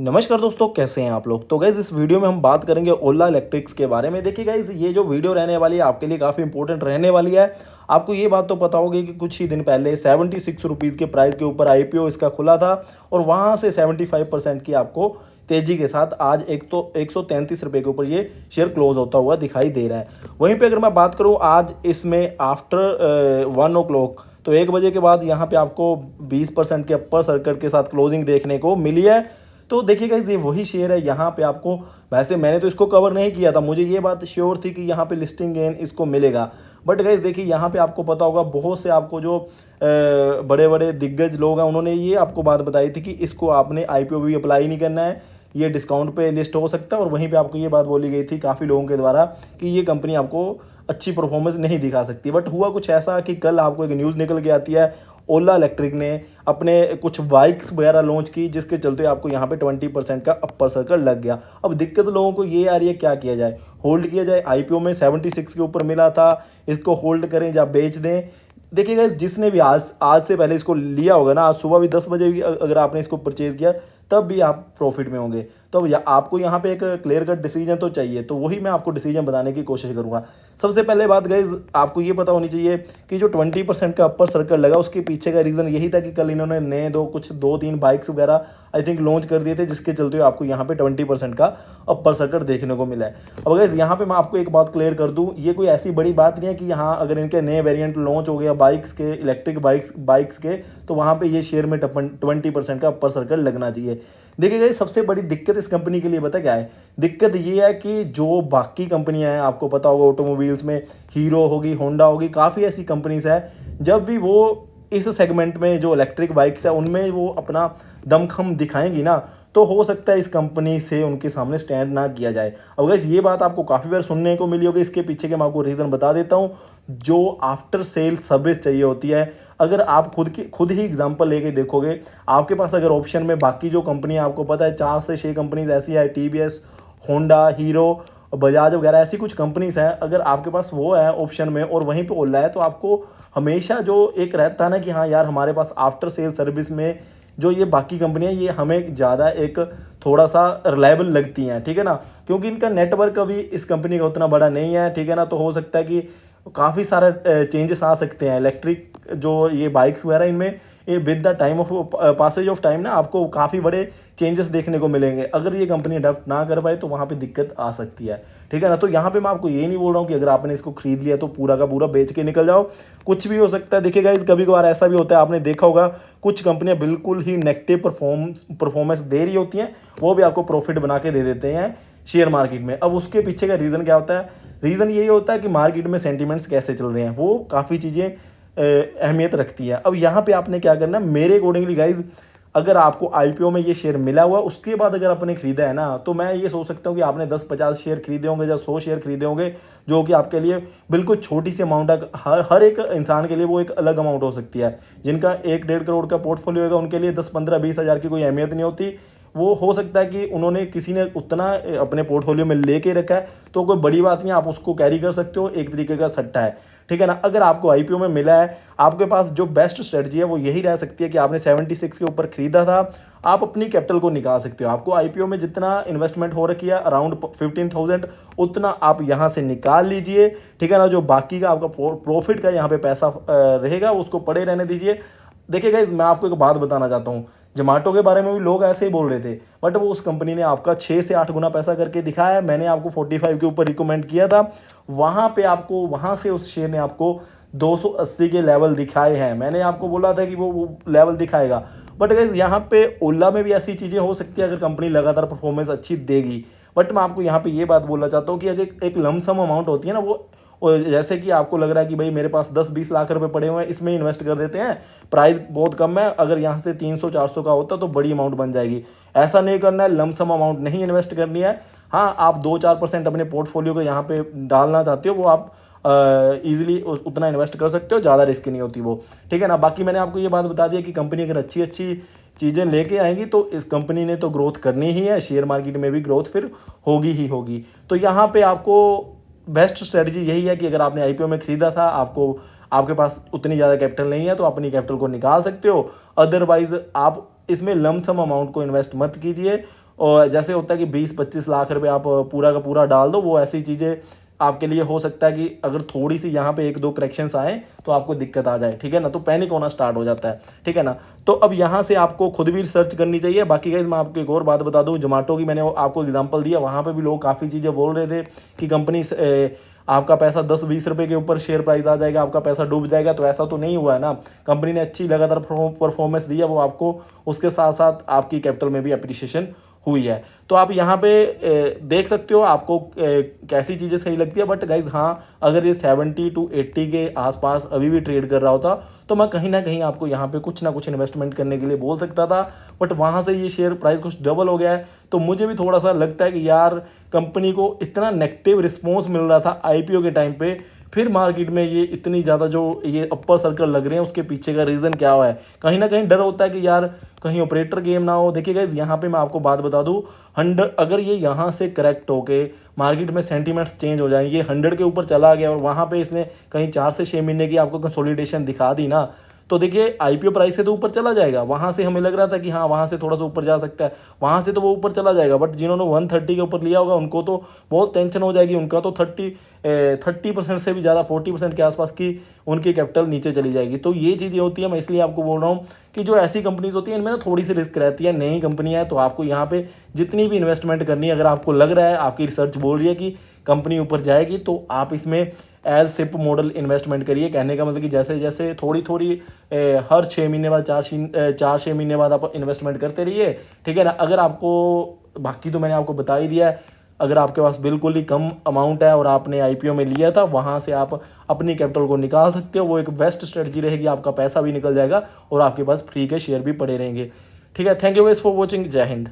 नमस्कार दोस्तों, कैसे हैं आप लोग। तो गाइज़ इस वीडियो में हम बात करेंगे ओला इलेक्ट्रिक्स के बारे में। देखिए गाइज़, ये जो वीडियो रहने वाली है आपके लिए काफ़ी इंपॉर्टेंट रहने वाली है। आपको ये बात तो पता होगी कि कुछ ही दिन पहले 76 रुपीज़ के प्राइस के ऊपर आईपीओ इसका खुला था और वहाँ से 75% की आपको तेज़ी के साथ आज एक तो 133 रुपये के ऊपर ये शेयर क्लोज होता हुआ दिखाई दे रहा है। वहीं पे अगर मैं बात करूँ आज इसमें आफ्टर 1 ओ क्लॉक, तो 1 बजे के बाद यहाँ पे आपको 20% के अपर सर्किट के साथ क्लोजिंग देखने को मिली है। तो देखिए गाइस, ये वही शेयर है। यहाँ पे आपको, वैसे मैंने तो इसको कवर नहीं किया था, मुझे ये बात श्योर थी कि यहाँ पे लिस्टिंग गेन इसको मिलेगा। बट गाइस देखिए, यहाँ पे आपको पता होगा बहुत से आपको जो बड़े बड़े दिग्गज लोग हैं उन्होंने ये आपको बात बताई थी कि इसको आपने आईपीओ भी अप्लाई नहीं करना है, ये डिस्काउंट पे लिस्ट हो सकता है। और वहीं पे आपको ये बात बोली गई थी काफ़ी लोगों के द्वारा कि ये कंपनी आपको अच्छी परफॉर्मेंस नहीं दिखा सकती। बट हुआ कुछ ऐसा कि कल आपको एक न्यूज़ निकल के आती है, ओला इलेक्ट्रिक ने अपने कुछ बाइक्स वगैरह लॉन्च की जिसके चलते आपको यहाँ पे 20% का अपर सर्कल लग गया। अब दिक्कत लोगों को ये आ रही है, क्या किया जाए, होल्ड किया जाए। आईपीओ में 76 के ऊपर मिला था, इसको होल्ड करें या बेच दें। देखिए गाइस, जिसने भी आज से पहले इसको लिया होगा ना, आज सुबह भी 10 बजे भी अगर आपने इसको परचेज किया तब भी आप प्रॉफिट में होंगे। तो आपको यहाँ पे एक क्लियर कट डिसीजन तो चाहिए, तो वही मैं आपको डिसीजन बताने की कोशिश करूँगा। सबसे पहले बात गाइज, आपको ये पता होनी चाहिए कि जो 20% का अपर सर्कल लगा उसके पीछे का रीज़न यही था कि कल इन्होंने नए दो तीन बाइक्स वगैरह आई थिंक लॉन्च कर दिए थे, जिसके चलते हुए आपको यहाँ पे 20% का अपर सर्कल देखने को मिला है। अब गाइज यहाँ पे मैं आपको एक बात क्लियर कर दूँ, ये कोई ऐसी बड़ी बात नहीं है कि यहाँ अगर इनके नए वेरिएंट लॉन्च हो गया बाइक्स के, इलेक्ट्रिक बाइक्स के, तो वहाँ पे ये शेयर में 20% का अपर सर्कल लगना चाहिए। देखिए गाइस, सबसे बड़ी दिक्कत इस कंपनी के लिए पता क्या है, दिक्कत ये है कि जो बाकी कंपनियां हैं, आपको पता होगा ऑटोमोबाइल्स में हीरो होगी, होंडा होगी, काफ़ी ऐसी कंपनीज है, जब भी वो इस सेगमेंट में जो इलेक्ट्रिक बाइक्स है उनमें वो अपना दमखम दिखाएंगी ना, तो हो सकता है इस कंपनी से उनके सामने स्टैंड ना किया जाए। अब गाइस ये बात आपको काफ़ी बार सुनने को मिली होगी, इसके पीछे के मैं आपको रीज़न बता देता हूँ। जो आफ्टर सेल सर्विस चाहिए होती है, अगर आप खुद ही एग्जांपल लेके देखोगे, आपके पास अगर ऑप्शन में बाकी जो कंपनियां, आपको पता है 4 से 6 कंपनीज ऐसी है, टीवीएस, होंडा, हीरो, बजाज वगैरह ऐसी कुछ कंपनीज हैं, अगर आपके पास वो है ऑप्शन में और वहीं पे ओला है, तो आपको हमेशा जो एक रहता है ना कि हाँ यार, हमारे पास आफ्टर सेल सर्विस में जो ये बाकी कंपनियां, ये हमें ज़्यादा एक थोड़ा सा रिलायबल लगती हैं, ठीक है ना, क्योंकि इनका नेटवर्क अभी इस कंपनी का उतना बड़ा नहीं है, ठीक है ना। तो हो सकता है कि काफ़ी सारा चेंजेस आ सकते हैं इलेक्ट्रिक जो ये बाइक्स वगैरह, इनमें ये with the time of passage of time ना आपको काफ़ी बड़े चेंजेस देखने को मिलेंगे। अगर ये कंपनी अडॉप्ट ना कर पाए तो वहाँ पे दिक्कत आ सकती है, ठीक है ना। तो यहाँ पे मैं आपको ये नहीं बोल रहा हूँ कि अगर आपने इसको खरीद लिया तो पूरा का पूरा बेच के निकल जाओ, कुछ भी हो सकता है। देखिएगा, इस कभी कभार ऐसा भी होता है, आपने देखा होगा कुछ कंपनियां बिल्कुल ही नेगेटिव परफॉर्मेंस दे रही होती हैं, वो भी आपको प्रॉफिट बना के दे देते हैं शेयर मार्केट में। अब उसके पीछे का रीज़न क्या होता है, रीज़न यही होता है कि मार्केट में सेंटीमेंट्स कैसे चल रहे हैं, वो काफ़ी चीज़ें अहमियत रखती है। अब यहाँ पे आपने क्या करना है, मेरे अकॉर्डिंगली गाइज, अगर आपको आईपीओ में ये शेयर मिला हुआ उसके बाद अगर आपने खरीदा है ना, तो मैं ये सोच सकता हूँ कि आपने 10-50 शेयर खरीदे होंगे या 100 शेयर खरीदे होंगे, जो कि आपके लिए बिल्कुल छोटी सी अमाउंट है। हर एक इंसान के लिए वो एक अलग अमाउंट हो सकती है। जिनका 1-1.5 करोड़ का पोर्टफोलियो होगा उनके लिए 10-15-20 हज़ार की कोई अहमियत नहीं होती। वो हो सकता है कि उन्होंने किसी ने उतना अपने पोर्टफोलियो में लेके रखा है, तो कोई बड़ी बात नहीं, आप उसको कैरी कर सकते हो, एक तरीके का सट्टा है, ठीक है ना। अगर आपको आईपीओ में मिला है, आपके पास जो बेस्ट स्ट्रेटजी है वो यही रह सकती है कि आपने 76 के ऊपर खरीदा था, आप अपनी कैपिटल को निकाल सकते हो। आपको आईपीओ में जितना इन्वेस्टमेंट हो रखी है अराउंड 15,000, उतना आप यहाँ से निकाल लीजिए, ठीक है ना। जो बाकी का आपका प्रॉफिट का यहाँ पे पैसा रहेगा उसको पड़े रहने दीजिए। देखिए गाइस, मैं आपको एक बात बताना चाहता हूँ, जोमेटो के बारे में भी लोग ऐसे ही बोल रहे थे, बट वो उस कंपनी ने आपका 6 से 8 गुना पैसा करके दिखाया है। मैंने आपको 45 के ऊपर रिकमेंड किया था, वहाँ पे आपको, वहाँ से उस शेयर ने आपको 280 के लेवल दिखाए हैं। मैंने आपको बोला था कि वो लेवल दिखाएगा। बट गाइस, यहाँ पे ओला में भी ऐसी चीज़ें हो सकती है अगर कंपनी लगातार परफॉर्मेंस अच्छी देगी। बट मैं आपको यहाँ पे ये बात बोलना चाहता हूँ कि अगर एक लमसम अमाउंट होती है ना, वो जैसे कि आपको लग रहा है कि भाई मेरे पास 10-20 लाख रुपए पड़े हुए हैं, इसमें इन्वेस्ट कर देते हैं, प्राइस बहुत कम है, अगर यहाँ से 300-400 का होता तो बड़ी अमाउंट बन जाएगी। ऐसा नहीं करना है, लमसम अमाउंट नहीं इन्वेस्ट करनी है। हाँ, आप 2-4% अपने पोर्टफोलियो को यहाँ पे डालना चाहते हो, वो आप ईजिली उतना इन्वेस्ट कर सकते हो, ज़्यादा रिस्क नहीं होती वो, ठीक है ना। बाकी मैंने आपको ये बात बता दी कि कंपनी अगर अच्छी अच्छी चीज़ें लेके आएंगी तो इस कंपनी ने तो ग्रोथ करनी ही है, शेयर मार्केट में भी ग्रोथ फिर होगी ही होगी। तो यहाँ पे आपको बेस्ट स्ट्रेटजी यही है कि अगर आपने आईपीओ में खरीदा था, आपके पास उतनी ज़्यादा कैपिटल नहीं है, तो अपनी कैपिटल को निकाल सकते हो। अदरवाइज आप इसमें लमसम अमाउंट को इन्वेस्ट मत कीजिए, और जैसे होता है कि 20-25 लाख रुपए आप पूरा का पूरा डाल दो, वो ऐसी चीज़ें आपके लिए हो सकता है कि अगर थोड़ी सी यहाँ पे 1-2 करेक्शंस आए तो आपको दिक्कत आ जाए, ठीक है ना, तो पैनिक होना स्टार्ट हो जाता है, ठीक है ना। तो अब यहाँ से आपको खुद भी रिसर्च करनी चाहिए। बाकी गाइस मैं आपको एक और बात बता दूँ, जोमेटो की मैंने आपको एग्जांपल दिया, वहाँ पे भी लोग काफ़ी चीज़ें बोल रहे थे कि कंपनी आपका पैसा 10-20 रुपए के ऊपर शेयर प्राइस आ जाएगा, आपका पैसा डूब जाएगा, तो ऐसा तो नहीं हुआ है ना। कंपनी ने अच्छी लगातार परफॉर्मेंस दी है, वो आपको उसके साथ साथ आपकी कैपिटल में भी अप्रिसिएशन हुई है। तो आप यहाँ पे देख सकते हो आपको कैसी चीज़ें सही लगती है। बट गाइज हाँ, अगर ये 70-80 के आसपास अभी भी ट्रेड कर रहा होता तो मैं कहीं ना कहीं आपको यहाँ पे कुछ ना कुछ इन्वेस्टमेंट करने के लिए बोल सकता था। बट वहाँ से ये शेयर प्राइस कुछ डबल हो गया है, तो मुझे भी थोड़ा सा लगता है कि यार कंपनी को इतना नेगेटिव रिस्पॉन्स मिल रहा था आईपीओ के टाइम पे, फिर मार्केट में ये इतनी ज़्यादा जो ये अपर सर्कल लग रहे हैं, उसके पीछे का रीज़न क्या हुआ है। कहीं ना कहीं डर होता है कि यार कहीं ऑपरेटर गेम ना हो। देखिए गाइस, यहाँ पे मैं आपको बात बता दूँ, 100 अगर ये यहाँ से करेक्ट होके मार्केट में सेंटीमेंट्स चेंज हो जाए, ये 100 के ऊपर चला गया और वहाँ पे इसने कहीं 4 से 6 महीने की आपको कंसोलिडेशन दिखा दी ना, तो देखिए आईपीओ प्राइस से तो ऊपर चला जाएगा। वहाँ से हमें लग रहा था कि हाँ वहाँ से थोड़ा सा ऊपर जा सकता है, वहाँ से तो वो ऊपर चला जाएगा। बट जिन्होंने 130 के ऊपर लिया होगा उनको तो बहुत टेंशन हो जाएगी, उनका तो 30% से भी ज़्यादा 40% के आसपास की उनकी कैपिटल नीचे चली जाएगी। तो ये चीज़ें होती है, मैं इसलिए आपको बोल रहा हूँ कि जो ऐसी कंपनीज होती हैं इनमें ना थोड़ी सी रिस्क रहती है। नई कंपनी है तो आपको यहाँ पे जितनी भी इन्वेस्टमेंट करनी है, अगर आपको लग रहा है, आपकी रिसर्च बोल रही है कि कंपनी ऊपर जाएगी, तो आप इसमें एज सिप मॉडल इन्वेस्टमेंट करिए। कहने का मतलब कि जैसे जैसे थोड़ी थोड़ी हर 6 महीने बाद 4-6 महीने बाद आप इन्वेस्टमेंट करते रहिए, ठीक है ना। अगर आपको, बाकी तो मैंने आपको बता ही दिया है, अगर आपके पास बिल्कुल ही कम अमाउंट है और आपने आईपीओ में लिया था, वहाँ से आप अपनी कैपिटल को निकाल सकते हो। वो एक बेस्ट स्ट्रेटजी रहेगी, आपका पैसा भी निकल जाएगा और आपके पास फ्री के शेयर भी पड़े रहेंगे, ठीक है। Thank you guys for watching, जय हिंद।